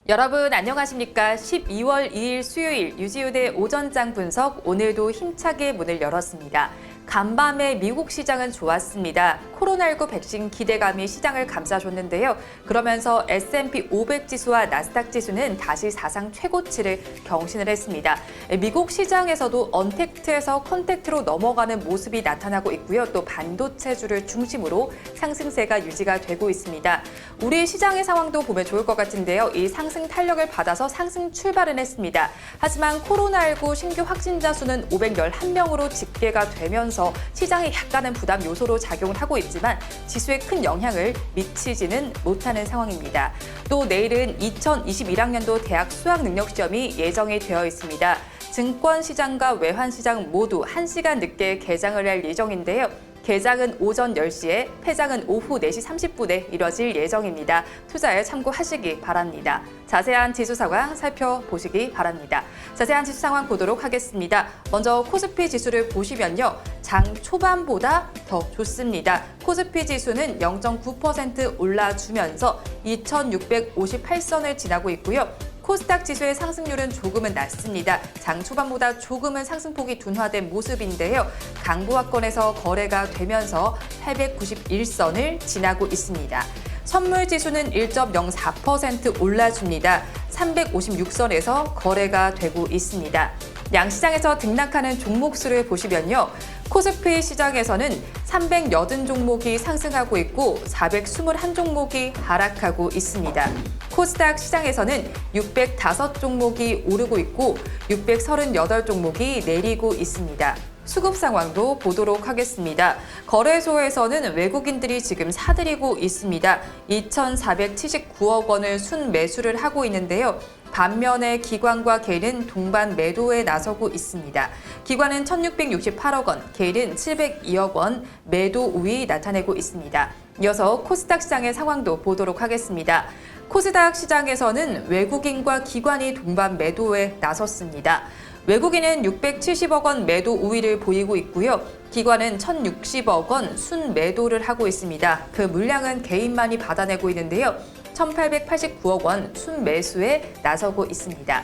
여러분 안녕하십니까? 12월 2일 수요일 유지우대 오전장 분석 오늘도 힘차게 문을 열었습니다. 간밤에 미국 시장은 좋았습니다. 코로나19 백신 기대감이 시장을 감싸줬는데요. 그러면서 S&P 500 지수와 나스닥 지수는 다시 사상 최고치를 경신을 했습니다. 미국 시장에서도 언택트에서 컨택트로 넘어가는 모습이 나타나고 있고요. 또 반도체주를 중심으로 상승세가 유지가 되고 있습니다. 우리 시장의 상황도 보면 좋을 것 같은데요. 이 상승 탄력을 받아서 상승 출발은 했습니다. 하지만 코로나19 신규 확진자 수는 511명으로 집계가 되면서 시장에 약간은 부담 요소로 작용을 하고 있지만 지수에 큰 영향을 미치지는 못하는 상황입니다. 또 내일은 2021학년도 대학 수학능력시험이 예정이 되어 있습니다. 증권시장과 외환시장 모두 1시간 늦게 개장을 할 예정인데요. 개장은 오전 10시에, 폐장은 오후 4시 30분에 이뤄질 예정입니다. 투자에 참고하시기 바랍니다. 자세한 지수 상황 살펴보시기 바랍니다. 자세한 지수 상황 보도록 하겠습니다. 먼저 코스피 지수를 보시면요. 장 초반보다 더 좋습니다. 코스피 지수는 0.9% 올라주면서 2,658선을 지나고 있고요. 코스닥 지수의 상승률은 조금은 낮습니다. 장 초반보다 조금은 상승폭이 둔화된 모습인데요. 강보합권에서 거래가 되면서 891선을 지나고 있습니다. 선물 지수는 1.04% 올라줍니다. 356선에서 거래가 되고 있습니다. 양시장에서 등락하는 종목 수를 보시면요. 코스피 시장에서는 380종목이 상승하고 있고 421종목이 하락하고 있습니다. 코스닥 시장에서는 605종목이 오르고 있고 638종목이 내리고 있습니다. 수급 상황도 보도록 하겠습니다. 거래소에서는 외국인들이 지금 사들이고 있습니다. 2,479억 원을 순매수를 하고 있는데요. 반면에 기관과 개인은 동반 매도에 나서고 있습니다. 기관은 1,668억 원, 개인은 702억 원 매도 우위 나타내고 있습니다. 이어서 코스닥 시장의 상황도 보도록 하겠습니다. 코스닥 시장에서는 외국인과 기관이 동반 매도에 나섰습니다. 외국인은 670억 원 매도 우위를 보이고 있고요. 기관은 1,060억 원 순매도를 하고 있습니다. 그 물량은 개인만이 받아내고 있는데요. 1,889억 원 순매수에 나서고 있습니다.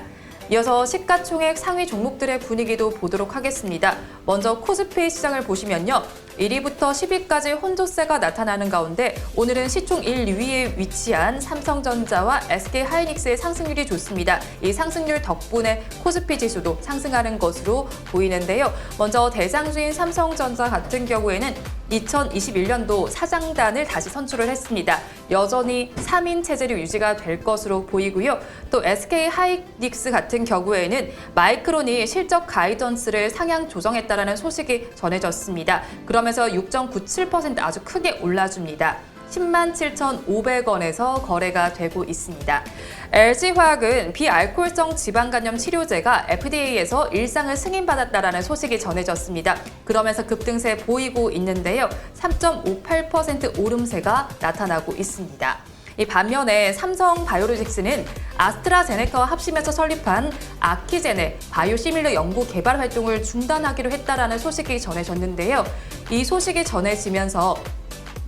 이어서 시가총액 상위 종목들의 분위기도 보도록 하겠습니다. 먼저 코스피 시장을 보시면요. 1위부터 10위까지 혼조세가 나타나는 가운데 오늘은 시총 1, 2위에 위치한 삼성전자와 SK하이닉스의 상승률이 좋습니다. 이 상승률 덕분에 코스피 지수도 상승하는 것으로 보이는데요. 먼저 대장주인 삼성전자 같은 경우에는 2021년도 사장단을 다시 선출을 했습니다. 여전히 3인 체제로 유지가 될 것으로 보이고요. 또 SK하이닉스 같은 경우에는 마이크론이 실적 가이던스를 상향 조정했다라는 소식이 전해졌습니다. 그러면서 6.97% 아주 크게 올라줍니다. 107,500원에서 거래가 되고 있습니다. LG화학은 비알코올성 지방간염 치료제가 FDA에서 일상을 승인받았다라는 소식이 전해졌습니다. 그러면서 급등세 보이고 있는데요. 3.58% 오름세가 나타나고 있습니다. 이 반면에 삼성바이오로직스는 아스트라제네카와 합심해서 설립한 아키제네 바이오시밀러 연구 개발 활동을 중단하기로 했다라는 소식이 전해졌는데요. 이 소식이 전해지면서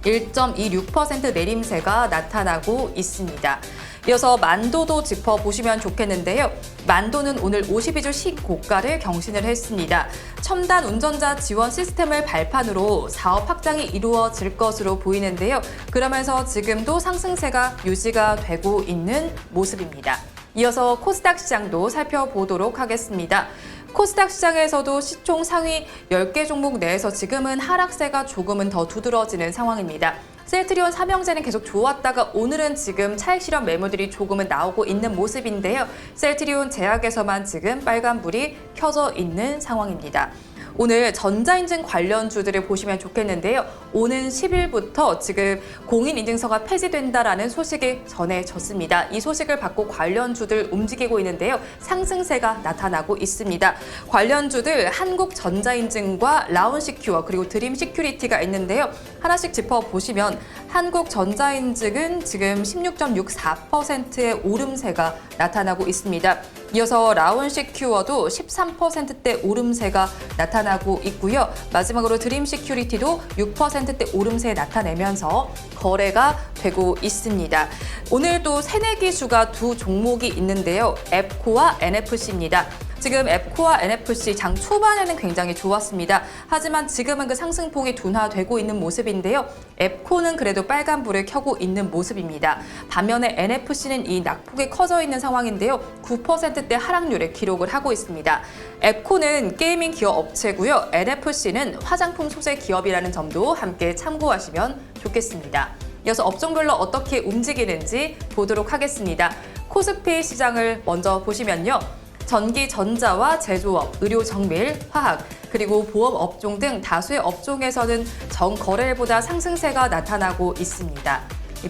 1.26% 내림세가 나타나고 있습니다. 이어서 만도도 짚어보시면 좋겠는데요. 만도는 오늘 52주 신고가를 경신을 했습니다. 첨단 운전자 지원 시스템을 발판으로 사업 확장이 이루어질 것으로 보이는데요. 그러면서 지금도 상승세가 유지가 되고 있는 모습입니다. 이어서 코스닥 시장도 살펴보도록 하겠습니다. 코스닥 시장에서도 시총 상위 10개 종목 내에서 지금은 하락세가 조금은 더 두드러지는 상황입니다. 셀트리온 삼형제는 계속 좋았다가 오늘은 지금 차익 실현 매물들이 조금은 나오고 있는 모습인데요. 셀트리온 제약에서만 지금 빨간불이 켜져 있는 상황입니다. 오늘 전자인증 관련주들을 보시면 좋겠는데요. 오는 10일부터 지금 공인인증서가 폐지된다라는 소식이 전해졌습니다. 이 소식을 받고 관련주들 움직이고 있는데요. 상승세가 나타나고 있습니다. 관련주들 한국전자인증과 라운시큐어 그리고 드림시큐리티가 있는데요. 하나씩 짚어보시면 한국전자인증은 지금 16.64%의 오름세가 나타나고 있습니다. 이어서 라운시큐어도 13%대 오름세가 나타나고 있고요. 마지막으로 드림시큐리티도 6%대 오름세 나타내면서 거래가 되고 있습니다. 오늘도 새내기주가 두 종목이 있는데요. 앱코와 NFC입니다. 지금 앱코와 NFC 장 초반에는 굉장히 좋았습니다. 하지만 지금은 그 상승폭이 둔화되고 있는 모습인데요. 앱코는 그래도 빨간불을 켜고 있는 모습입니다. 반면에 NFC는 이 낙폭이 커져 있는 상황인데요. 9%대 하락률을 기록을 하고 있습니다. 앱코는 게이밍 기업 업체고요. NFC는 화장품 소재 기업이라는 점도 함께 참고하시면 좋겠습니다. 이어서 업종별로 어떻게 움직이는지 보도록 하겠습니다. 코스피 시장을 먼저 보시면요. 전기, 전자와 제조업, 의료, 정밀, 화학, 그리고 보험 업종 등 다수의 업종에서는 전거래일보다 상승세가 나타나고 있습니다.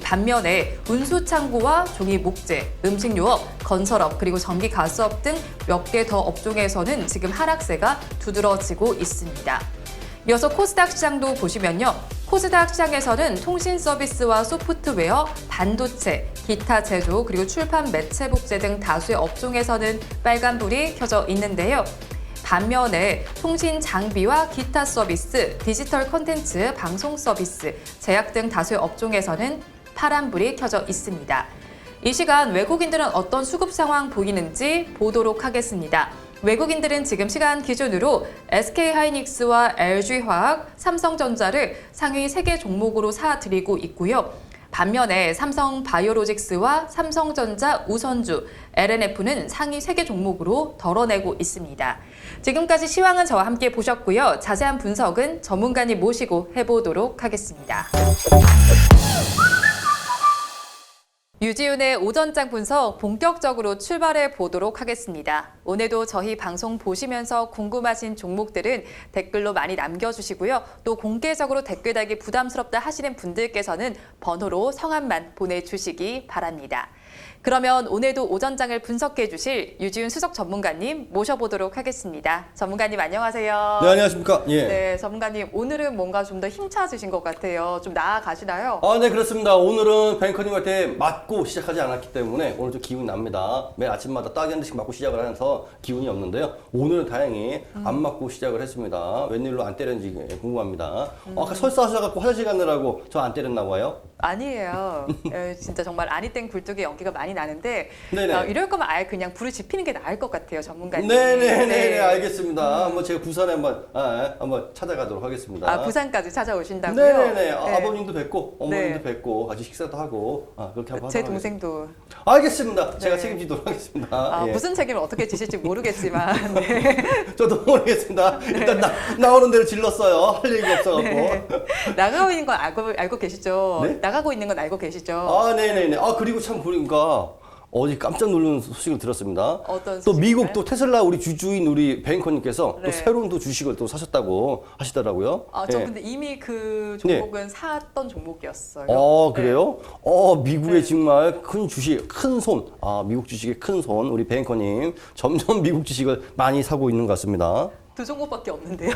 반면에 운수창고와 종이 목재, 음식료업, 건설업, 그리고 전기 가스업 등 몇 개 더 업종에서는 지금 하락세가 두드러지고 있습니다. 이어서 코스닥 시장도 보시면요. 코스닥 시장에서는 통신 서비스와 소프트웨어, 반도체, 기타 제조, 그리고 출판 매체 복제 등 다수의 업종에서는 빨간불이 켜져 있는데요. 반면에 통신 장비와 기타 서비스, 디지털 콘텐츠, 방송 서비스, 제약 등 다수의 업종에서는 파란불이 켜져 있습니다. 이 시간 외국인들은 어떤 수급 상황 보이는지 보도록 하겠습니다. 외국인들은 지금 시간 기준으로 SK하이닉스와 LG화학, 삼성전자를 상위 3개 종목으로 사들이고 있고요. 반면에 삼성바이오로직스와 삼성전자, 우선주, LNF는 상위 3개 종목으로 덜어내고 있습니다. 지금까지 시황은 저와 함께 보셨고요. 자세한 분석은 전문가님 모시고 해보도록 하겠습니다. 유지윤의 오전장 분석 본격적으로 출발해 보도록 하겠습니다. 오늘도 저희 방송 보시면서 궁금하신 종목들은 댓글로 많이 남겨주시고요. 또 공개적으로 댓글 달기 부담스럽다 하시는 분들께서는 번호로 성함만 보내주시기 바랍니다. 그러면 오늘도 오전장을 분석해 주실 유지윤 수석 전문가님 모셔보도록 하겠습니다. 전문가님 안녕하세요. 네, 안녕하십니까. 예. 네, 전문가님 오늘은 뭔가 좀 더 힘차지신 것 같아요. 좀 나아가시나요? 네, 그렇습니다. 오늘은 뱅커님한테 맞고 시작하지 않았기 때문에 오늘 좀 기운이 납니다. 매일 아침마다 딱이 한 대씩 맞고 시작을 하면서 기운이 없는데요. 오늘은 다행히 안 맞고 시작을 했습니다. 웬일로 안 때렸는지 궁금합니다. 아까 설사 하셔갖고 화장실 가느라고 저 안 때렸나 봐요? 아니에요. 진짜 정말 아니 땡 굴뚝의 연기가 많이 나는데 이럴 거면 아예 그냥 불을 지피는 게 나을 것 같아요, 전문가님. 네네네, 알겠습니다. 한번 제가 부산에 한번 찾아가도록 하겠습니다. 아, 부산까지 찾아오신다고요? 네네네. 네. 아버님도 뵙고 어머님도 뵙고 같이 식사도 하고 그렇게 한번 제 하도록 동생도. 알겠습니다. 제가 네. 책임지도록 하겠습니다. 예. 무슨 책임을 어떻게 지실지 모르겠지만. 네. 저도 모르겠습니다. 일단 나오는 대로 질렀어요. 할 얘기가 없어갖고. 네. 나가고 있는 건 알고 계시죠? 네? 나가고 있는 건 알고 계시죠? 네네네. 그리고 참 보니까 어제 깜짝 놀라는 소식을 들었습니다. 어떤 또 소식인가요? 미국 또 테슬라 우리 주주인 우리 뱅커님께서 네. 또 새로운 또 주식을 또 사셨다고 하시더라고요. 저 예. 근데 이미 그 종목은 샀던 종목이었어요. 그래요? 미국의 네. 정말 큰 주식, 큰 손, 미국 주식의 큰 손, 우리 뱅커님 점점 미국 주식을 많이 사고 있는 것 같습니다. 두 종목밖에 없는데요.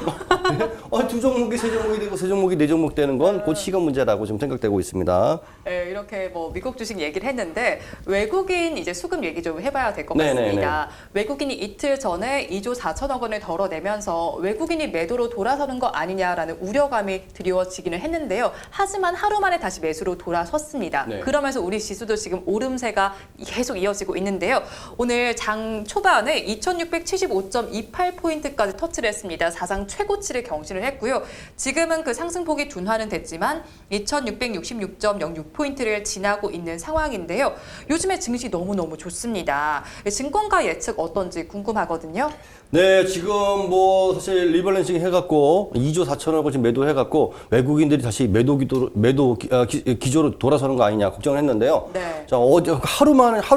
두 종목이 세 종목이 되고 세 종목이 네 종목 되는 건 곧 시간 문제라고 좀 생각되고 있습니다. 네, 이렇게 뭐 미국 주식 얘기를 했는데 외국인 이제 수급 얘기 좀 해봐야 될 것 네네네. 같습니다. 외국인이 이틀 전에 2조 4천억 원을 덜어내면서 외국인이 매도로 돌아서는 거 아니냐라는 우려감이 드리워지기는 했는데요. 하지만 하루 만에 다시 매수로 돌아섰습니다. 네. 그러면서 우리 지수도 지금 오름세가 계속 이어지고 있는데요. 오늘 장 초반에 2675.28포인트까지 터치를 했습니다. 사상 최고치를 경신을 했고요. 지금은 그 상승폭이 둔화는 됐지만 2666.06포인트를 지나고 있는 상황인데요. 요즘에 증시 너무너무 좋습니다. 증권가 예측 어떤지 궁금하거든요. 네, 지금 뭐 사실 리밸런싱 해갖고 2조 4천억을 지금 매도해갖고 외국인들이 다시 매도 기조로 돌아서는 거 아니냐 걱정을 했는데요. 네. 자, 어제 하루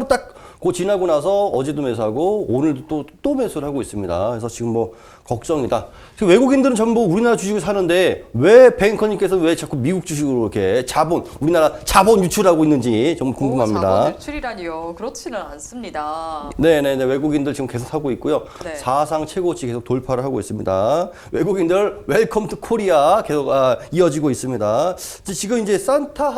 딱 그 지나고 나서 어제도 매수하고 오늘도 또 매수를 하고 있습니다. 그래서 지금 뭐 걱정이다. 지금 외국인들은 전부 우리나라 주식을 사는데 왜 뱅커님께서 왜 자꾸 미국 주식으로 이렇게 우리나라 자본 유출하고 있는지 좀 궁금합니다. 자본 유출이라니요. 그렇지는 않습니다. 네네네, 외국인들 지금 계속 사고 있고요. 네. 사상 최고치 계속 돌파를 하고 있습니다. 외국인들 웰컴 투 코리아 계속 이어지고 있습니다. 지금 이제 산타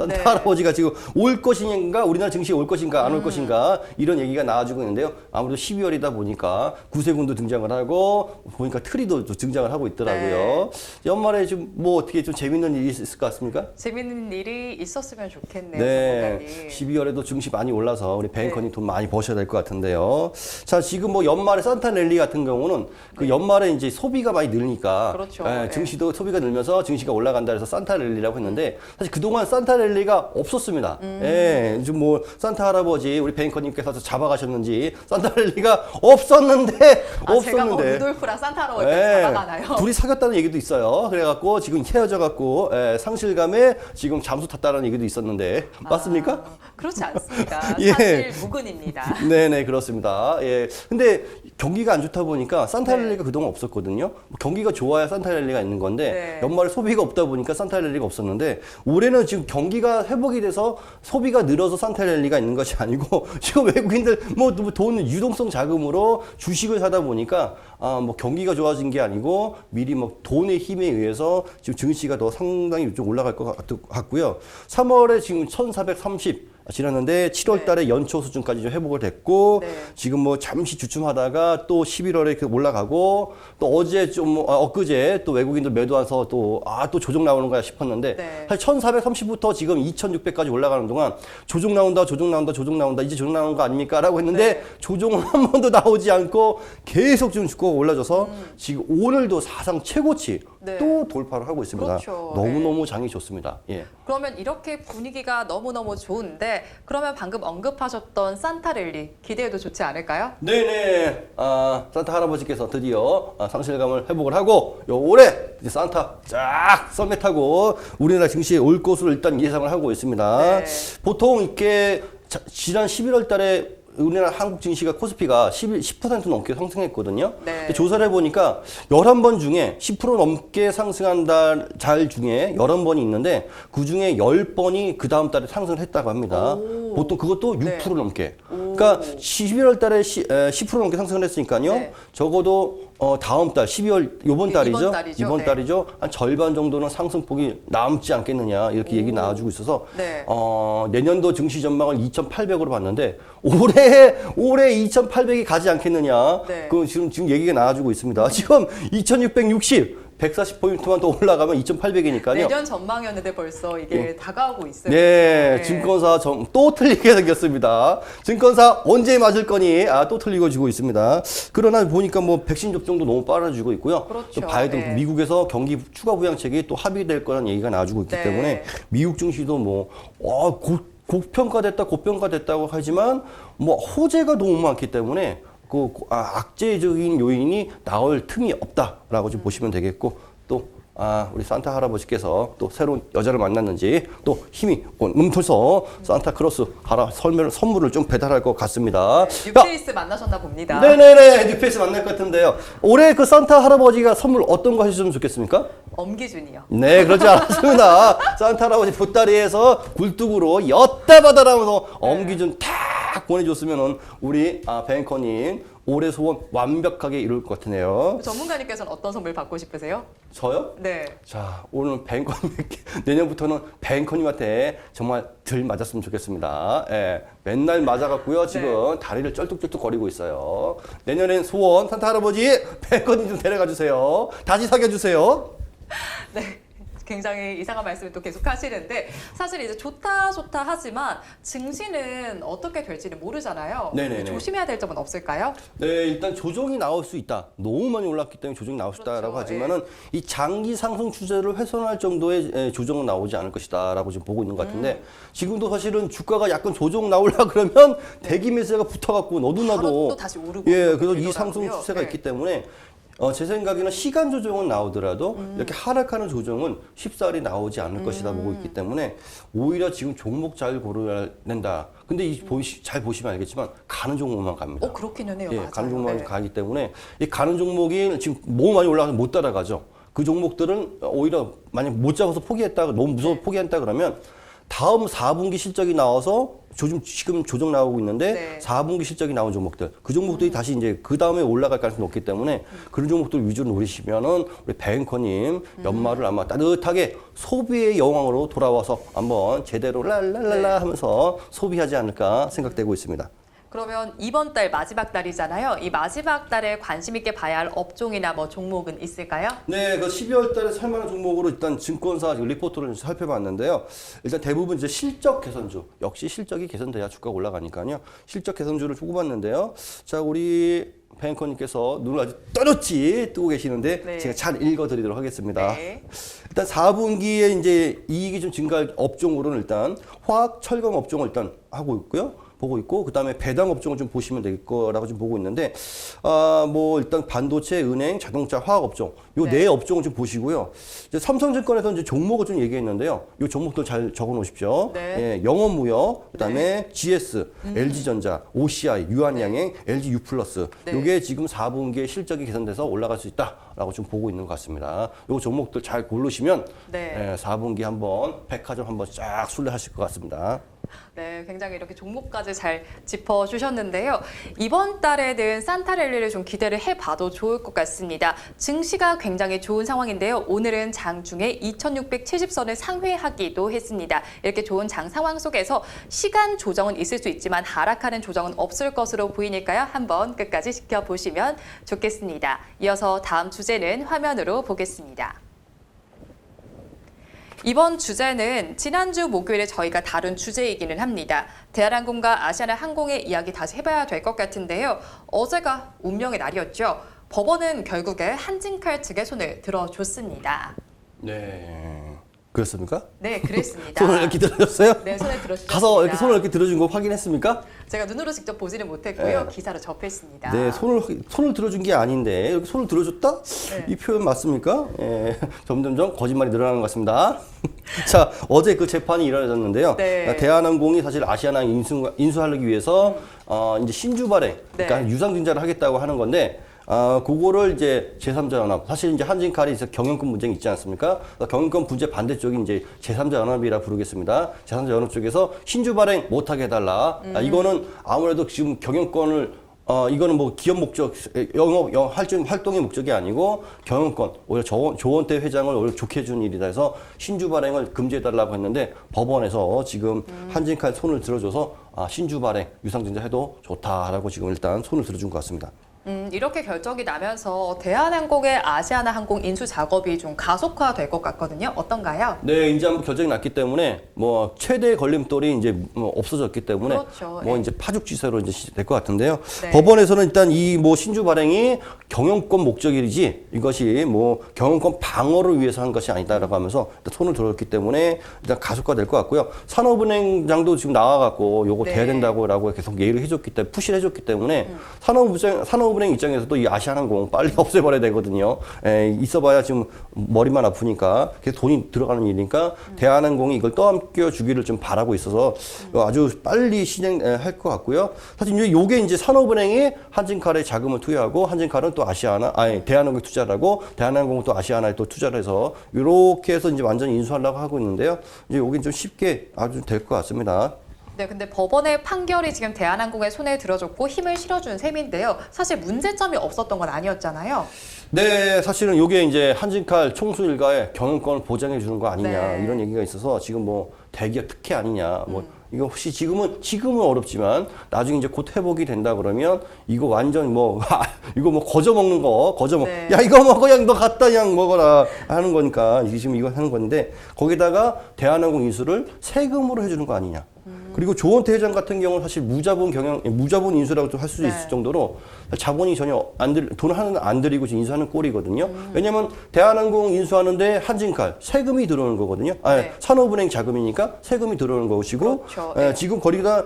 네. 할아버지가 지금 올 것인가, 우리나라 증시에 올 것인가 안 올 것인가 아닌가 이런 얘기가 나와주고 있는데요. 아무래도 12월이다 보니까 구세군도 등장을 하고 보니까 트리도 또 등장을 하고 있더라고요. 연말에 좀 뭐 어떻게 좀 재밌는 일이 있을 것 같습니까? 재밌는 일이 있었으면 좋겠네요. 네, 전문가님. 12월에도 증시 많이 올라서 우리 뱅커님 네. 돈 많이 버셔야 될 것 같은데요. 자, 지금 뭐 연말에 산타랠리 같은 경우는 그 연말에 이제 소비가 많이 늘니까 그렇죠. 예, 네. 증시도 소비가 늘면서 증시가 올라간다 해서 산타랠리라고 했는데 사실 그동안 산타랠리가 없었습니다. 예, 좀 뭐 산타 할아버지 우리 뱅커님께서 잡아가셨는지 산타랠리가 없었는데 제가 뭐 없었는데 루돌프랑 산타로 예, 잡아가나요? 둘이 사귀었다는 얘기도 있어요. 그래갖고 지금 헤어져갖고 상실감에 지금 잠수 탔다는 얘기도 있었는데 맞습니까? 그렇지 않습니다. 예. 사실 무근입니다. 네네 그렇습니다. 예. 근데 경기가 안 좋다 보니까 산타랠리가 네. 그동안 없었거든요. 뭐 경기가 좋아야 산타랠리가 있는 건데 네. 연말에 소비가 없다 보니까 산타랠리가 없었는데 올해는 지금 경기가 회복이 돼서 소비가 늘어서 산타랠리가 있는 것이 아니고 지금 외국인들 뭐 돈 유동성 자금으로 주식을 사다 보니까 뭐 경기가 좋아진 게 아니고 미리 뭐 돈의 힘에 의해서 지금 증시가 더 상당히 좀 올라갈 것 같고요. 3월에 지금 1430 지났는데 7월 달에 연초 수준까지 좀 회복을 됐고 네. 지금 뭐 잠시 주춤하다가 또 11월에 올라가고 또 어제 좀 엊그제 또 외국인들 매도와서 또 조정 나오는 거야 싶었는데 네. 사실 1430부터 지금 2600까지 올라가는 동안 조정 나온다 이제 조정 나오는 거 아닙니까? 라고 했는데 네. 조정은 한 번도 나오지 않고 계속 지금 주가가 올라져서 지금 오늘도 사상 최고치 네. 또 돌파를 하고 있습니다. 그렇죠. 너무너무 장이 좋습니다. 예. 그러면 이렇게 분위기가 너무너무 좋은데 그러면 방금 언급하셨던 산타랠리 기대해도 좋지 않을까요? 네네. 산타 할아버지께서 드디어 상실감을 회복을 하고 올해 이제 산타 쫙 썰매 타고 우리나라 증시에 올 것으로 일단 예상을 하고 있습니다. 네. 보통 이렇게 지난 11월 달에 우리나라 한국 증시가 코스피가 10% 넘게 상승했거든요. 네. 근데 조사를 해보니까 11번 중에 10% 넘게 상승한 달 중에 11번이 있는데 그 중에 10번이 그 다음 달에 상승을 했다고 합니다. 오. 보통 그것도 6% 네. 넘게. 그러니까 11월 달에 10% 넘게 상승을 했으니까요. 네. 적어도 다음 달 12월 요번 달이죠. 이번 달이죠. 이번 네. 달이죠. 한 절반 정도는 상승폭이 남지 않겠느냐 이렇게 얘기 나와주고 있어서 네. 내년도 증시 전망을 2,800으로 봤는데 올해 2,800이 가지 않겠느냐. 네. 그 지금 얘기가 나와주고 있습니다. 지금 2,660 140포인트만 더 올라가면 2,800이니까요. 내년 전망이었는데 벌써 이게 다가오고 있어요. 네, 네. 증권사 또 틀리게 생겼습니다. 증권사 언제 맞을 거니? 또 틀리고 지고 있습니다. 그러나 보니까 뭐 백신 접종도 너무 빨라지고 있고요. 그렇죠. 또 바이든 네. 미국에서 경기 추가 부양책이 또 합의될 거라는 얘기가 나와주고 있기 네. 때문에 미국 증시도 뭐 고평가됐다고 하지만 뭐 호재가 너무 많기 때문에 악재적인 요인이 나올 틈이 없다라고 좀 보시면 되겠고 또 우리 산타 할아버지께서 또 새로운 여자를 만났는지 또 힘이 넘쳐서 산타크로스 선물을 좀 배달할 것 같습니다. 뉴페이스 만나셨나 봅니다. 네네네, 뉴페이스 만날 것 같은데요. 올해 그 산타 할아버지가 선물 어떤 거 해주시면 좋겠습니까? 엄기준이요. 네, 그렇지 않습니다. 산타 할아버지 보따리에서 굴뚝으로 엿다 받아라면서 엄기준 탁 보내줬으면은 우리 뱅커님 올해 소원 완벽하게 이룰 것 같으네요. 전문가님께서는 어떤 선물 받고 싶으세요? 저요? 네. 자, 오늘 뱅커님께 내년부터는 뱅커님한테 정말 들 맞았으면 좋겠습니다. 예, 맨날 맞아갖고요. 지금 다리를 쩔뚝쩔뚝 거리고 있어요. 내년엔 소원 산타 할아버지 뱅커님 좀 데려가 주세요. 다시 사귀어 주세요. 네. 굉장히 이상한 말씀을 또 계속 하시는데 사실 이제 좋다 하지만 증시는 어떻게 될지는 모르잖아요. 네네네. 조심해야 될 점은 없을까요? 네, 일단 조정이 나올 수 있다. 너무 많이 올랐기 때문에 조정이 나올 수 있다라고 그렇죠. 하지만은 이 장기 상승 추세를 훼손할 정도의 조정은 나오지 않을 것이다라고 지금 보고 있는 것 같은데 지금도 사실은 주가가 약간 조정 나오려 그러면 대기 매수가 붙어갖고 너도 바로 나도 또 다시 오르고 예, 그래서 이러더라고요. 이 상승 추세가 네. 있기 때문에 제 생각에는 시간 조정은 나오더라도 이렇게 하락하는 조정은 쉽사리 나오지 않을 것이다 보고 있기 때문에 오히려 지금 종목 잘 고려야 된다. 근데 잘 보시면 알겠지만 가는 종목만 갑니다. 그렇기는 해요. 예, 맞아요. 가는 종목만 네. 가기 때문에 이 가는 종목이 지금 너무 많이 올라가서 못 따라가죠. 그 종목들은 오히려 만약 못 잡아서 포기했다가 너무 무서워서 포기했다 그러면 다음 4분기 실적이 나와서 지금 조정 나오고 있는데 네. 4분기 실적이 나온 종목들 그 종목들이 다시 이제 그 다음에 올라갈 가능성이 높기 때문에 그런 종목들 위주로 노리시면은 우리 뱅커님 연말을 아마 따뜻하게 소비의 여왕으로 돌아와서 한번 제대로 랄랄랄라 하면서 소비하지 않을까 생각되고 있습니다. 그러면 이번 달 마지막 달이잖아요. 이 마지막 달에 관심 있게 봐야 할 업종이나 뭐 종목은 있을까요? 네, 그 12월 달에 살만한 종목으로 일단 증권사 리포트를 살펴봤는데요. 일단 대부분 이제 실적 개선주, 역시 실적이 개선돼야 주가가 올라가니까요. 실적 개선주를 뽑았는데요. 자, 우리 뱅커님께서 눈을 아주 떠렷이 뜨고 계시는데 네. 제가 잘 읽어드리도록 하겠습니다. 네. 일단 4분기에 이제 이익이 좀 증가할 업종으로는 일단 화학, 철강 업종을 일단 하고 있고요. 보고 있고 그다음에 배당 업종을 좀 보시면 될 거라고 좀 보고 있는데 뭐 일단 반도체, 은행, 자동차, 화학 업종 요 네. 네 업종을 좀 보시고요. 이제 삼성증권에서 이제 종목을 좀 얘기했는데요. 요 종목도 잘 적어 놓으십시오. 네. 예, 영업무역, 그다음에 GS, LG전자, OCI, 유한양행, LG U+. 네. 요게 지금 4분기에 실적이 개선돼서 올라갈 수 있다라고 좀 보고 있는 것 같습니다. 요 종목들 잘 고르시면 네. 4분기 4분기 한번 백화점 한번 쫙 순례하실 것 같습니다. 네, 굉장히 이렇게 종목까지 잘 짚어주셨는데요. 이번 달에는 산타랠리를 좀 기대를 해봐도 좋을 것 같습니다. 증시가 굉장히 좋은 상황인데요. 오늘은 장중에 2670선을 상회하기도 했습니다. 이렇게 좋은 장 상황 속에서 시간 조정은 있을 수 있지만 하락하는 조정은 없을 것으로 보이니까요. 한번 끝까지 지켜보시면 좋겠습니다. 이어서 다음 주제는 화면으로 보겠습니다. 이번 주제는 지난주 목요일에 저희가 다룬 주제이기는 합니다. 대한항공과 아시아나항공의 이야기 다시 해봐야 될 것 같은데요. 어제가 운명의 날이었죠. 법원은 결국에 한진칼 측의 손을 들어줬습니다. 네. 그렇습니까? 네, 그랬습니다. 손을 이렇게 들어줬어요? 네, 손을 들어주셨습니다. 가서 이렇게 손을 이렇게 들어준 거 확인했습니까? 제가 눈으로 직접 보지는 못했고요. 네. 기사로 접했습니다. 네, 손을 들어준 게 아닌데 이렇게 손을 들어줬다? 네. 이 표현 맞습니까? 예, 점점점 거짓말이 늘어나는 것 같습니다. 자, 어제 그 재판이 일어났는데요. 네. 대한항공이 사실 아시아나 인수하기 위해서 이제 신주 발행, 그러니까 네. 유상증자를 하겠다고 하는 건데. 그거를 이제 제3자 연합, 사실 이제 한진칼이 경영권 분쟁이 있지 않습니까? 경영권 분쟁 반대쪽이 이제 제3자 연합이라 부르겠습니다. 제3자 연합 쪽에서 신주 발행 못하게 해달라. 이거는 아무래도 지금 경영권을 이거는 뭐 기업 목적, 활동의 목적이 아니고 경영권, 오히려 조원태 회장을 오히려 좋게 해준 일이다 해서 신주 발행을 금지해달라고 했는데 법원에서 지금 한진칼 손을 들어줘서 신주 발행, 유상증자 해도 좋다라고 지금 일단 손을 들어준 것 같습니다. 이렇게 결정이 나면서 대한항공의 아시아나항공 인수 작업이 좀 가속화될 것 같거든요. 어떤가요? 네, 이제 한번 결정이 났기 때문에 뭐 최대 걸림돌이 이제 뭐 없어졌기 때문에 그렇죠. 뭐 예. 이제 파죽지세로 이제 될 것 같은데요. 네. 법원에서는 일단 이 뭐 신주 발행이 경영권 목적이지 이것이 뭐 경영권 방어를 위해서 한 것이 아니다라고 하면서 일단 손을 들었기 때문에 일단 가속화될 것 같고요. 산업은행장도 지금 나와갖고 요거 네. 돼야 된다고라고 계속 얘기를 해줬기 때문에 푸시를 해줬기 때문에 산업은행 입장에서도 이 아시아항공 빨리 없애버려야 되거든요. 있어봐야 지금 머리만 아프니까 그래서 돈이 들어가는 일이니까 대한항공이 이걸 떠안겨 주기를 좀 바라고 있어서 아주 빨리 실행할 것 같고요. 사실 이제 요게 이제 산업은행이 한진칼에 자금을 투여하고 한진칼은 또 대한항공에 투자를 하고 대한항공은 또 아시아나에 또 투자를 해서 이렇게 해서 이제 완전히 인수하려고 하고 있는데요. 이제 요게 좀 쉽게 아주 될 것 같습니다. 네, 근데 법원의 판결이 지금 대한항공의 손에 들어줬고 힘을 실어준 셈인데요. 사실 문제점이 없었던 건 아니었잖아요. 네, 사실은 요게 이제 한진칼 총수 일가의 경영권을 보장해 주는 거 아니냐 네. 이런 얘기가 있어서 지금 뭐 대기업 특혜 아니냐 뭐 이거 혹시 지금은 어렵지만 나중에 이제 곧 회복이 된다 그러면 이거 완전 뭐 이거 뭐 거저 먹는 거 네. 야 이거 먹어 그냥 너 갖다 그냥 먹어라 하는 거니까 이게 지금 이거 하는 건데 거기다가 대한항공 인수를 세금으로 해주는 거 아니냐. 그리고 조원태 회장 같은 경우는 사실 무자본 인수라고 할 수도 네. 있을 정도로 자본이 전혀 돈을 하나도 안 들이고 지금 인수하는 꼴이거든요. 왜냐면 대한항공 인수하는데 한진칼 세금이 들어오는 거거든요. 네. 산업은행 자금이니까 세금이 들어오는 것이고 그렇죠. 네. 지금 거기다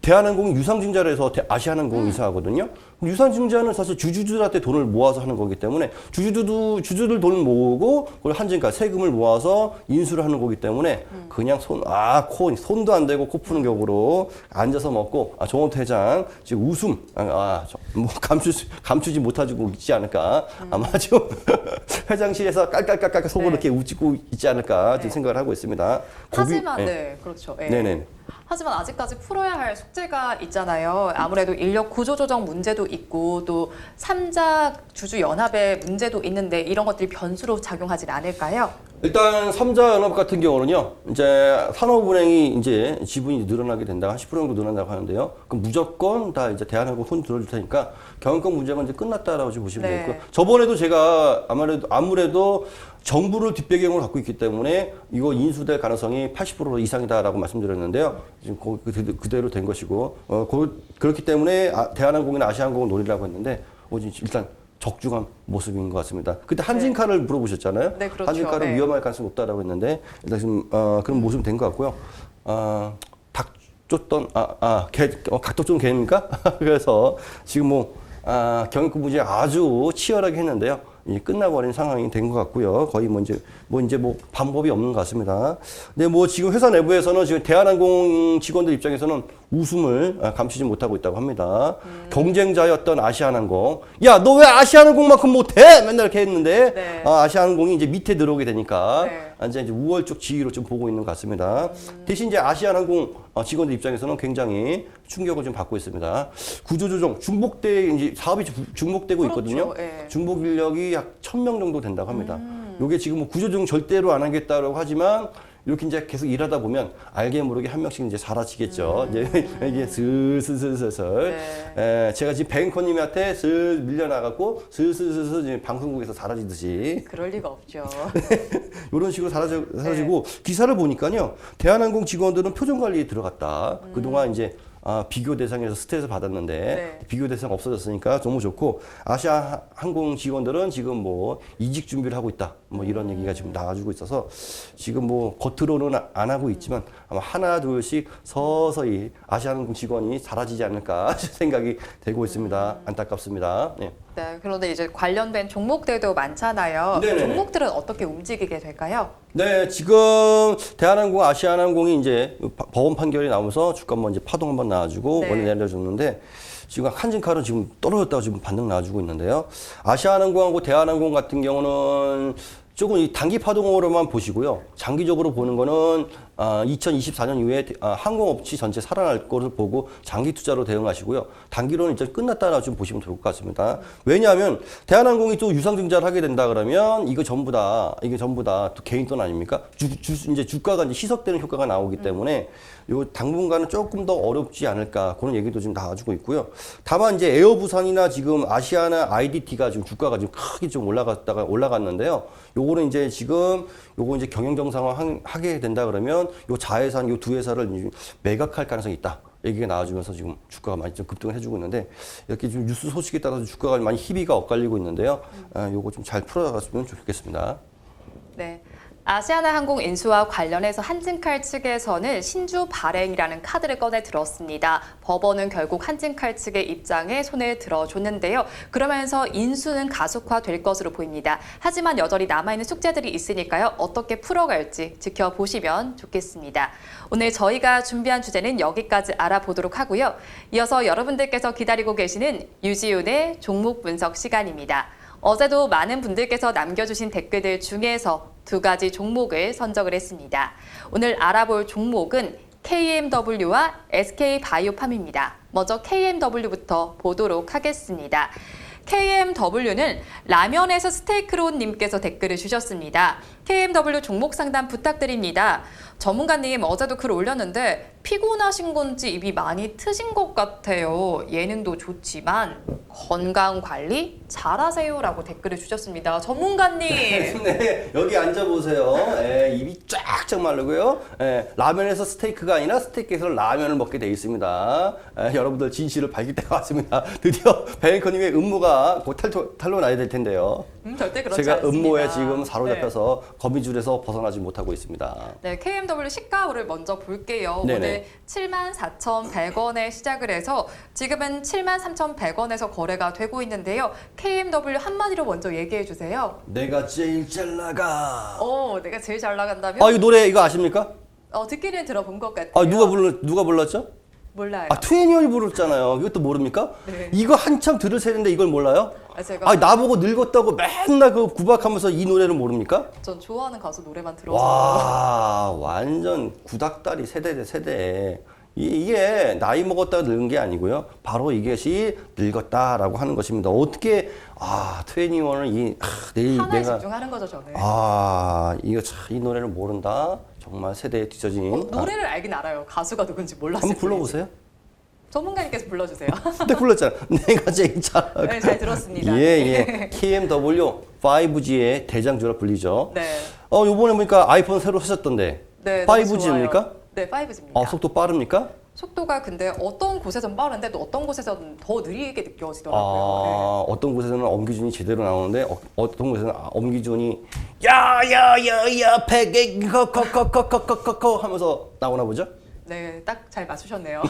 대한항공이 유상증자를 해서 아시아나항공 인수하거든요. 유상증자는 사실 주주들한테 돈을 모아서 하는 거기 때문에 주주들 돈을 모으고 그리고 한진칼 세금을 모아서 인수를 하는 거기 때문에 그냥 손도 안 대고 코 푸는 격으로 앉아서 먹고 조원태 회장 지금 웃음 뭐 감추지 못하고 있지 않을까 아마 지금 회장실에서 깔깔깔깔 속으로 네. 이렇게 웃고 있지 않을까 지금 네. 생각을 하고 있습니다. 하지만 네. 네, 그렇죠. 네. 네네. 하지만 아직까지 풀어야 할 숙제가 있잖아요. 아무래도 인력 구조 조정 문제도 있고 또 3자 주주 연합의 문제도 있는데 이런 것들이 변수로 작용하진 않을까요? 일단 삼자연합 같은 경우는요, 이제 산업은행이 이제 지분이 늘어나게 된다, 한 10% 정도 늘어난다고 하는데요. 그럼 무조건 다 이제 대한항공 손 들어줄 테니까 경영권 문제가 이제 끝났다라고 지금 보시면 네. 되겠고요. 저번에도 제가 아무래도 정부를 뒷배경으로 갖고 있기 때문에 이거 인수될 가능성이 80% 이상이다라고 말씀드렸는데요. 지금 그대로 된 것이고, 그렇기 때문에 대한항공이나 아시아항공을 노리라고 했는데, 일단 적중한 모습인 것 같습니다. 그때 한진카를 물어보셨잖아요. 네, 그렇죠. 한진카를 네. 위험할 가능성이 높다라고 했는데 일단 지금 그런 모습이 된 것 같고요. 각도 좀 개입니까? 그래서 지금 경영권 문제 아주 치열하게 했는데요. 이제 끝나버린 상황이 된 것 같고요. 거의 이제 방법이 없는 것 같습니다. 근데 지금 회사 내부에서는 지금 대한항공 직원들 입장에서는 웃음을 감추지 못하고 있다고 합니다. 경쟁자였던 아시아나항공, 야, 너 왜 아시아나항공만큼 못해? 맨날 이렇게 했는데, 네. 아시아나항공이 이제 밑에 들어오게 되니까, 네. 이제 우월적 지위로 좀 보고 있는 것 같습니다. 대신 이제 아시아나항공 직원들 입장에서는 굉장히 충격을 좀 받고 있습니다. 구조조정, 이제 사업이 중복되고 그렇죠. 있거든요. 네. 중복 인력이 약 1000명 정도 된다고 합니다. 요게 지금 구조조정 절대로 안 하겠다라고 하지만, 이렇게 이제 계속 일하다 보면 알게 모르게 한 명씩 이제 사라지겠죠. 이제 이게 슬슬. 네. 제가 지금 뱅커님한테 슬 밀려나갖고 슬슬 이제 방송국에서 사라지듯이 그럴 리가 없죠. 이런 식으로 사라지고 기사를 보니까요. 대한항공 직원들은 표정 관리에 들어갔다. 그동안 이제 비교 대상에서 스트레스 받았는데 네. 비교 대상 없어졌으니까 너무 좋고 아시아 항공 직원들은 지금 이직 준비를 하고 있다. 이런 얘기가 지금 나와주고 있어서 지금 겉으로는 안 하고 있지만 아마 하나 둘씩 서서히 아시아 항공 직원이 사라지지 않을까 생각이 되고 있습니다. 안타깝습니다. 네. 네, 그런데 이제 관련된 종목들도 많잖아요. 네네네. 종목들은 어떻게 움직이게 될까요? 네, 지금 대한항공, 아시아나항공이 이제 법원 판결이 나오면서 주가 이제 파동 한번 나와주고 네. 원래 내려줬는데 지금 한진카는 지금 떨어졌다고 지금 반등 나와주고 있는데요. 아시아나항공하고 대한항공 같은 경우는 조금 이 단기 파동으로만 보시고요. 장기적으로 보는 거는 2024년 이후에 항공업체 전체 살아날 것을 보고 장기 투자로 대응하시고요. 단기로는 이제 끝났다라고 좀 보시면 좋을 것 같습니다. 왜냐하면 대한항공이 또 유상증자를 하게 된다 그러면 이게 전부 다 또 개인 돈 아닙니까? 이제 주가가 이제 희석되는 효과가 나오기 때문에 요 당분간은 조금 더 어렵지 않을까 그런 얘기도 좀 나와주고 있고요. 다만 이제 에어부산이나 지금 아시아나 IDT가 지금 주가가 지금 크게 좀 올라갔는데요. 요거는 이제 지금 요거 이제 경영 정상화하게 된다 그러면 요 자회사 요 두 회사를 이제 매각할 가능성이 있다. 얘기가 나와주면서 지금 주가가 많이 좀 급등을 해주고 있는데 이렇게 좀 뉴스 소식에 따라서 주가가 많이 희비가 엇갈리고 있는데요. 요거 좀 잘 풀어나갔으면 좋겠습니다. 네. 아시아나항공 인수와 관련해서 한진칼 측에서는 신주 발행이라는 카드를 꺼내 들었습니다. 법원은 결국 한진칼 측의 입장에 손을 들어줬는데요. 그러면서 인수는 가속화될 것으로 보입니다. 하지만 여전히 남아있는 숙제들이 있으니까요. 어떻게 풀어갈지 지켜보시면 좋겠습니다. 오늘 저희가 준비한 주제는 여기까지 알아보도록 하고요. 이어서 여러분들께서 기다리고 계시는 유지윤의 종목 분석 시간입니다. 어제도 많은 분들께서 남겨주신 댓글들 중에서 두 가지 종목을 선정을 했습니다. 오늘 알아볼 종목은 KMW와 SK바이오팜입니다. 먼저 KMW부터 보도록 하겠습니다. KMW는 라면에서 스테이크론님께서 댓글을 주셨습니다. KMW 종목 상담 부탁드립니다. 전문가님 어제도 글 올렸는데 피곤하신 건지 입이 많이 트신 것 같아요. 예능도 좋지만 건강 관리 잘하세요라고 댓글을 주셨습니다. 전문가님. 네, 여기 앉아보세요. 입이 쫙쫙 마르고요. 라면에서 스테이크가 아니라 스테이크에서 라면을 먹게 돼 있습니다. 여러분들 진실을 밝힐 때가 왔습니다. 드디어 뱅커님의 음모가 곧 탄로 나야 될 텐데요. 절대 그렇지 제가 않습니다. 음모에 지금 사로잡혀서 거미줄에서 벗어나지 못하고 있습니다. 네, KMW 시가를 먼저 볼게요. 네네. 오늘 74,100원에 시작을 해서 지금은 73,100원에서 거래가 되고 있는데요. KMW 한마디로 먼저 얘기해 주세요. 내가 제일 잘 나가. 내가 제일 잘 나간다면? 이 노래 이거 아십니까? 듣기는 들어본 것 같아요. 누가 불렀죠? 몰라요. 트웬티원이 부르잖아요. 이것도 모릅니까? 네. 이거 한참 들을 세대인데 이걸 몰라요? 제가 나보고 늙었다고 맨날 구박하면서 이 노래를 모릅니까? 전 좋아하는 가수 노래만 들어서 와, 완전 구닥다리 세대 대 세대. 이게 나이 먹었다가 늙은 게 아니고요. 바로 이것이 늙었다라고 하는 것입니다. 어떻게 21을 내일 하나에 내가 집중하는 거죠, 저는. 이거 참 이 노래를 모른다. 정말 세대에 뒤처진. 노래를 알긴 알아요. 가수가 누군지 몰랐어요. 한번 불러보세요. 전문가님께서 불러주세요. 그때 불렀잖아. 내가 제일 잘. 네, 잘 들었습니다. 예. KMW 5G의 대장주라 불리죠. 네. 요번에 보니까 아이폰 새로 사셨던데. 네, 너무 5G입니까? 좋아요. 네, 5G입니다. 속도 빠릅니까? 속도가 근데 어떤 곳에선 빠른데 또 어떤 곳에서는 더 느리게 느껴지더라고요. 어떤 곳에서는 엄기준이 제대로 나오는데 어떤 곳에서는 엄기준이 야야야야 백에 커커커커커커커 하면서 나오나 보죠? 네, 딱 잘 맞추셨네요.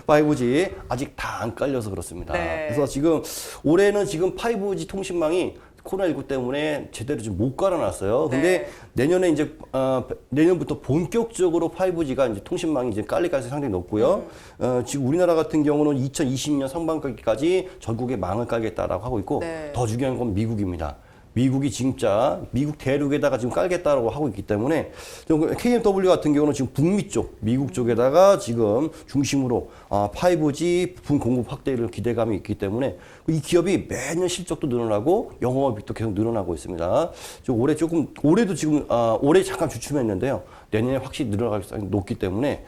5G 아직 다 안 깔려서 그렇습니다. 네. 그래서 지금 올해는 지금 5G 통신망이 코로나19 때문에 제대로 지금 못 깔아놨어요. 근데 네. 내년에 이제 내년부터 본격적으로 5G가 이제 통신망이 이제 깔릴 가능성이 상당히 높고요. 지금 우리나라 같은 경우는 2020년 상반기까지 전국에 망을 깔겠다라고 하고 있고 네. 더 중요한 건 미국입니다. 미국이 진짜 미국 대륙에다가 지금 깔겠다라고 하고 있기 때문에 KMW 같은 경우는 지금 북미 쪽, 미국 쪽에다가 지금 중심으로 5G 부품 공급 확대를 기대감이 있기 때문에 이 기업이 매년 실적도 늘어나고 영업이익도 계속 늘어나고 있습니다. 올해도 지금 올해 잠깐 주춤했는데요. 내년에 확실히 늘어날 가능성이 높기 때문에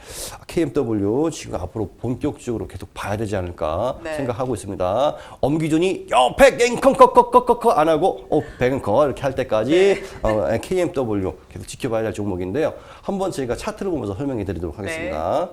KMW 지금 앞으로 본격적으로 계속 봐야 되지 않을까 네. 생각하고 있습니다. 엄기준이 백앵커커커커커 안 하고 백앵커 이렇게 할 때까지 KMW 계속 지켜봐야 할 종목인데요. 한번 저희가 차트를 보면서 설명해 드리도록 하겠습니다.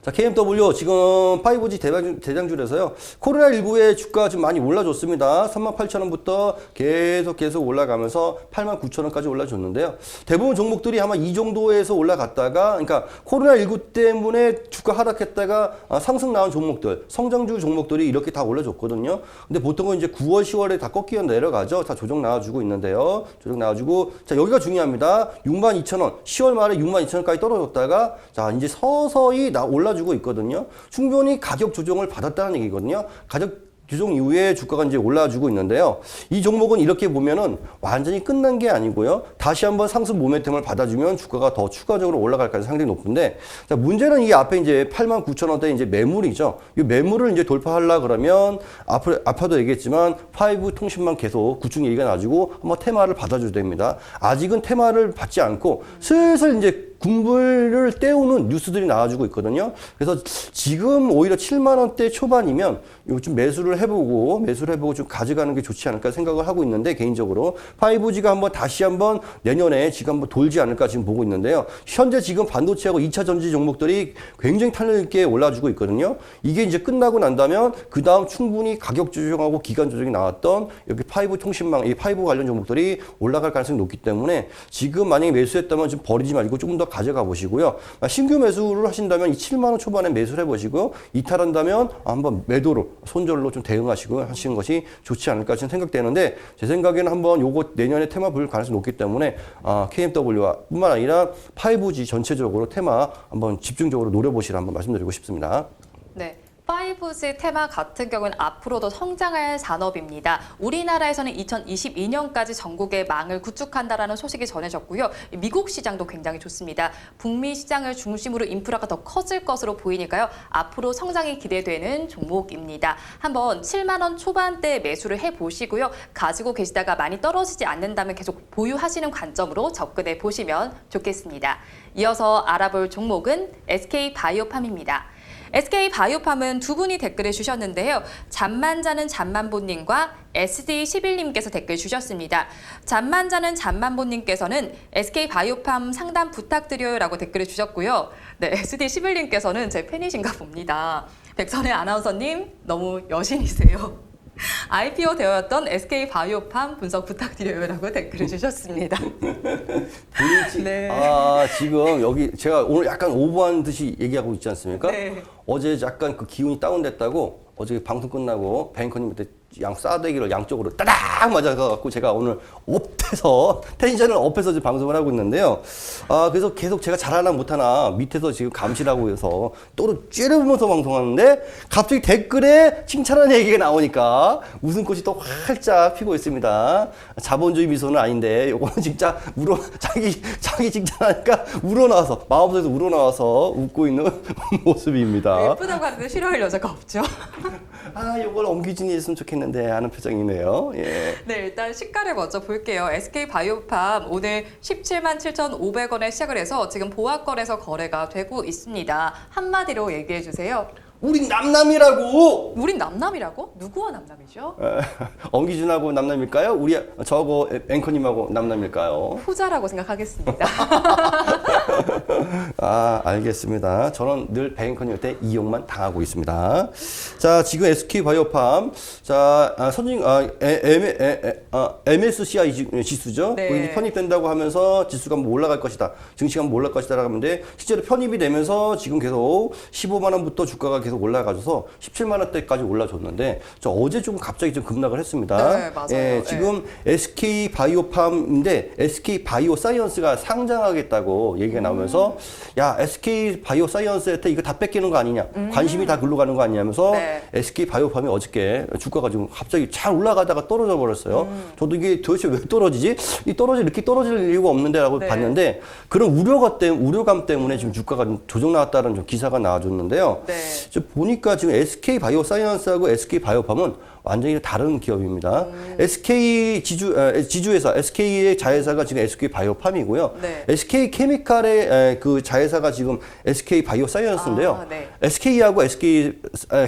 자, KMW 지금 5G 대장주라서요. 코로나19의 주가 좀 많이 올라줬습니다. 38,000원부터 계속 올라가면서 89,000원까지 올라줬는데요. 대부분 종목들이 아마 이 정도에서 올라갔다가, 그러니까 코로나19 때문에 주가 하락했다가 상승 나온 종목들, 성장주 종목들이 이렇게 다 올라줬거든요. 근데 보통은 이제 9월, 10월에 다 꺾이어 내려가죠. 다 조정 나와주고 있는데요. 조정 나와주고, 자, 여기가 중요합니다. 62,000원, 10월 말에 62,000원까지 떨어졌다가, 자, 이제 서서히 올라주고 있거든요. 충분히 가격 조정을 받았다는 얘기거든요. 가격 조정 이후에 주가가 이제 올라주고 있는데요. 이 종목은 이렇게 보면은 완전히 끝난 게 아니고요. 다시 한번 상승 모멘텀을 받아주면 주가가 더 추가적으로 올라갈 가능성이 상당히 높은데, 자, 문제는 이 앞에 이제 89,000원대 이제 매물이죠. 이 매물을 이제 돌파하려 그러면 앞에도 얘기했지만 5 통신망 계속 구축 얘기가 나지고 한번 테마를 받아줘야 됩니다. 아직은 테마를 받지 않고 슬슬 이제 군불을 때우는 뉴스들이 나와주고 있거든요. 그래서 지금 오히려 7만 원대 초반이면 이거 좀 매수를 해보고 좀 가져가는 게 좋지 않을까 생각을 하고 있는데, 개인적으로 5G가 한번 다시 한번 내년에 지금 한번 돌지 않을까 지금 보고 있는데요. 현재 지금 반도체하고 2차 전지 종목들이 굉장히 탄력 있게 올라주고 있거든요. 이게 이제 끝나고 난다면 그 다음 충분히 가격 조정하고 기간 조정이 나왔던 여기 5 통신망, 이 5 관련 종목들이 올라갈 가능성이 높기 때문에 지금 만약에 매수했다면 좀 버리지 말고 조금 더 가져가 보시고요. 신규 매수를 하신다면 이 7만 원 초반에 매수를 해보시고, 이탈한다면 한번 매도로 손절로 좀 대응하시고 하시는 것이 좋지 않을까 생각되는데, 제 생각에는 한번 요거 내년에 테마 볼 가능성이 높기 때문에 KMW와 뿐만 아니라 5G 전체적으로 테마 한번 집중적으로 노려보시라 한번 말씀드리고 싶습니다. 네. 5G 테마 같은 경우는 앞으로도 성장할 산업입니다. 우리나라에서는 2022년까지 전국의 망을 구축한다라는 소식이 전해졌고요. 미국 시장도 굉장히 좋습니다. 북미 시장을 중심으로 인프라가 더 커질 것으로 보이니까요. 앞으로 성장이 기대되는 종목입니다. 한번 7만 원 초반대에 매수를 해보시고요. 가지고 계시다가 많이 떨어지지 않는다면 계속 보유하시는 관점으로 접근해 보시면 좋겠습니다. 이어서 알아볼 종목은 SK바이오팜입니다. SK바이오팜은 두 분이 댓글을 주셨는데요. 잠만 자는 잠만보님과 SD11님께서 댓글 주셨습니다. 잠만 자는 잠만보님께서는 SK바이오팜 상담 부탁드려요라고 댓글을 주셨고요. 네, SD11님께서는 제 팬이신가 봅니다. 백선혜 아나운서님 너무 여신이세요. IPO 되었던 SK바이오팜 분석 부탁드려요라고 댓글을 주셨습니다. 네. 지금 여기 제가 오늘 약간 오버한 듯이 얘기하고 있지 않습니까? 네. 어제 약간 그 기운이 다운됐다고 어제 방송 끝나고 뱅커님한테 양 싸대기를 양쪽으로 따닥 맞아갖고 제가 오늘 업해서 텐션을 업해서 지금 방송을 하고 있는데요. 그래서 계속 제가 잘하나 못하나 밑에서 지금 감시라고 해서 또 찌르면서 방송하는데 갑자기 댓글에 칭찬하는 얘기가 나오니까 웃음꽃이 또 활짝 피고 있습니다. 자본주의 미소는 아닌데 요거는 진짜 자기 칭찬하니까 우러나와서 마음속에서 우러나와서 웃고 있는 모습입니다. 예쁘다고 하는데 싫어할 여자가 없죠. 요걸 엄기진이 했으면 좋겠는데 하는 표정이네요. 예. 네, 일단 시가를 먼저 볼게요. SK바이오팜 오늘 17만 7,500원에 시작을 해서 지금 보합권에서 거래가 되고 있습니다. 한마디로 얘기해 주세요. 우린 남남이라고! 우린 남남이라고? 누구와 남남이죠? 엄기준하고 남남일까요? 저거 앵커님하고 남남일까요? 후자라고 생각하겠습니다. 알겠습니다. 저는 늘 앵커님한테 이용만 당하고 있습니다. 자, 지금 SK바이오팜, 자, MSCI 지수죠? 네. 거기 편입된다고 하면서 지수가 뭐 올라갈 것이다. 증시가 뭐 올라갈 것이다. 라고 하는데, 실제로 편입이 되면서 지금 계속 15만원부터 주가가 계속 올라가줘서 17만 원대까지 올라줬는데 저 어제 좀 갑자기 좀 급락을 했습니다. 네, 맞아요. 예, 지금 SK 바이오팜인데 SK 바이오사이언스가 상장하겠다고 얘기가 나오면서 야 SK 바이오사이언스한테 이거 다 뺏기는 거 아니냐, 관심이 다 글로 가는 거 아니냐면서 네. SK 바이오팜이 어저께 주가가 좀 갑자기 잘 올라가다가 떨어져 버렸어요. 저도 이게 도대체 왜 떨어지지? 이렇게 떨어질 이유가 없는데라고 네. 봤는데 그런 우려감 때문에 지금 주가가 좀 조정 나왔다는 좀 기사가 나와줬는데요. 네. 보니까 지금 SK 바이오사이언스하고 SK 바이오팜은 완전히 다른 기업입니다. SK 지주회사, SK의 자회사가 지금 SK 바이오팜이고요. 네. SK 케미칼의 그 자회사가 지금 SK 바이오사이언스인데요. 네. SK하고 SK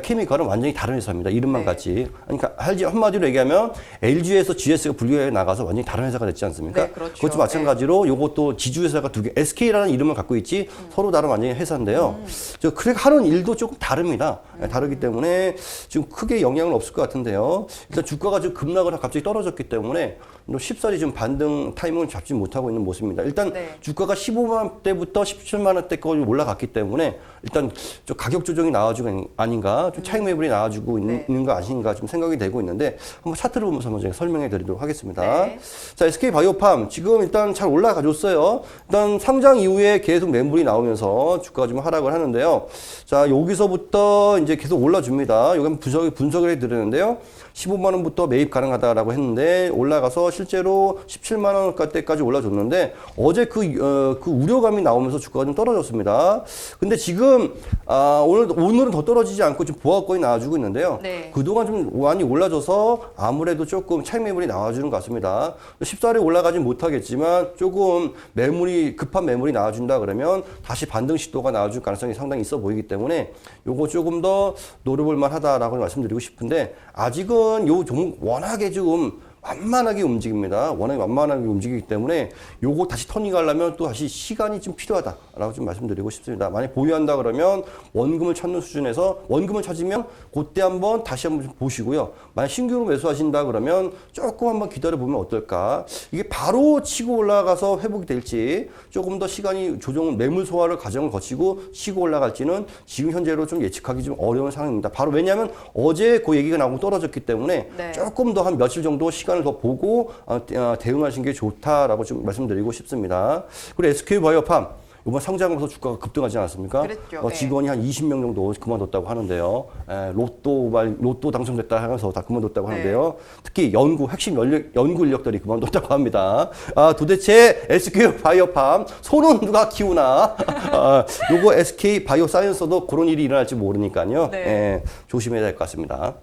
케미칼은 완전히 다른 회사입니다. 이름만 네. 같이. 그러니까 한마디로 얘기하면 LG에서 GS가 분리해 나가서 완전히 다른 회사가 됐지 않습니까? 네, 그렇죠. 그것도 마찬가지로 요것도 지주회사가 두 개, SK라는 이름을 갖고 있지 서로 다른 완전히 회사인데요. 그래 하는 일도 조금 다릅니다. 다르기 때문에 지금 크게 영향은 없을 것 같은데요. 일단 주가가 지금 급락을 갑자기 떨어졌기 때문에 쉽사리 지금 반등 타이밍을 잡지 못하고 있는 모습입니다. 일단 네. 주가가 15만 원대부터 17만 원대까지 올라갔기 때문에 일단 좀 가격 조정이 나와주고 아닌가, 좀 차익 매물이 나와주고 네. 있는 거 아닌가 좀 생각이 되고 있는데 한번 차트를 보면서 한번 제가 설명해 드리도록 하겠습니다. 네. 자, SK 바이오팜 지금 일단 잘 올라가줬어요. 일단 상장 이후에 계속 매물이 나오면서 주가가 좀 하락을 하는데요. 자, 여기서부터 이제 계속 올라줍니다. 여기 한번 분석을 해드리는데요. 15만 원부터 매입 가능하다라고 했는데 올라가서 실제로 17만 원대까지 올라줬는데 어제 그 우려감이 나오면서 주가가 좀 떨어졌습니다. 근데 지금 오늘은 더 떨어지지 않고 좀 보합권이 나와주고 있는데요. 네. 그동안 좀 많이 올라줘서 아무래도 조금 차익 매물이 나와주는 것 같습니다. 쉽사리 올라가진 못하겠지만 조금 급한 매물이 나와준다 그러면 다시 반등 시도가 나와줄 가능성이 상당히 있어 보이기 때문에 요거 조금 더 노려볼 만하다라고 말씀드리고 싶은데 아직은 요 종목 워낙에 지금 완만하게 움직입니다. 워낙에 완만하게 움직이기 때문에 요거 다시 터닝하려면 또 다시 시간이 좀 필요하다라고 좀 말씀드리고 싶습니다. 만약 보유한다 그러면 원금을 찾는 수준에서 원금을 찾으면 그때 다시 한번 좀 보시고요. 만약 신규로 매수하신다 그러면 조금 한번 기다려보면 어떨까. 이게 바로 치고 올라가서 회복이 될지 조금 더 시간이 매물 소화를 과정을 거치고 치고 올라갈지는 지금 현재로 좀 예측하기 좀 어려운 상황입니다. 바로 왜냐하면 어제 그 얘기가 나오고 떨어졌기 때문에 네. 조금 더 한 며칠 정도 시간을 더 보고 대응하시는 게 좋다라고 좀 말씀드리고 싶습니다. 그리고 SK바이오팜 이번 상장하면서 주가가 급등하지 않았습니까? 그랬죠. 직원이 한 20명 정도 그만뒀다고 하는데요. 로또 당첨됐다 하면서 다 그만뒀다고 하는데요. 특히 핵심 연구 인력들이 그만뒀다고 합니다. 도대체 SK바이오팜 손은 누가 키우나? 요거 SK바이오사이언스도 그런 일이 일어날지 모르니까요. 네. 조심해야 될 것 같습니다.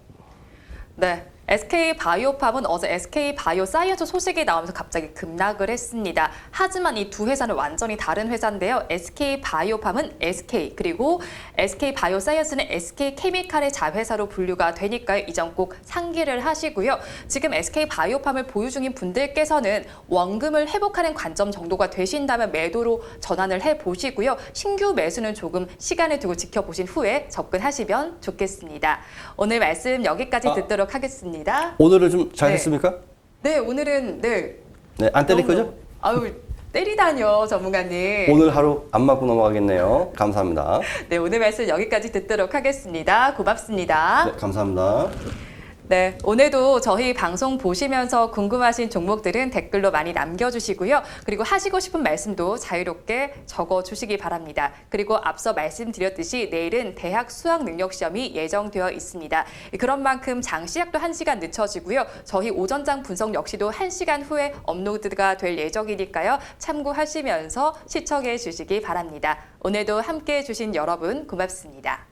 네. SK바이오팜은 어제 SK바이오사이언스 소식이 나오면서 갑자기 급락을 했습니다. 하지만 이 두 회사는 완전히 다른 회사인데요. SK바이오팜은 SK 그리고 SK바이오사이언스는 SK케미칼의 자회사로 분류가 되니까요. 이 점 꼭 상기를 하시고요. 지금 SK바이오팜을 보유 중인 분들께서는 원금을 회복하는 관점 정도가 되신다면 매도로 전환을 해보시고요. 신규 매수는 조금 시간을 두고 지켜보신 후에 접근하시면 좋겠습니다. 오늘 말씀 여기까지 듣도록 하겠습니다. 오늘은 좀 잘했습니까? 네, 오늘은 안 때릴 거죠? 아유, 때리다뇨, 전문가님. 오늘 하루 안 맞고 넘어가겠네요. 감사합니다. 네, 오늘 말씀 여기까지 듣도록 하겠습니다. 고맙습니다. 네, 감사합니다. 네, 오늘도 저희 방송 보시면서 궁금하신 종목들은 댓글로 많이 남겨주시고요. 그리고 하시고 싶은 말씀도 자유롭게 적어주시기 바랍니다. 그리고 앞서 말씀드렸듯이 내일은 대학 수학 능력 시험이 예정되어 있습니다. 그런 만큼 장 시작도 1시간 늦춰지고요. 저희 오전장 분석 역시도 1시간 후에 업로드가 될 예정이니까요. 참고하시면서 시청해 주시기 바랍니다. 오늘도 함께해 주신 여러분 고맙습니다.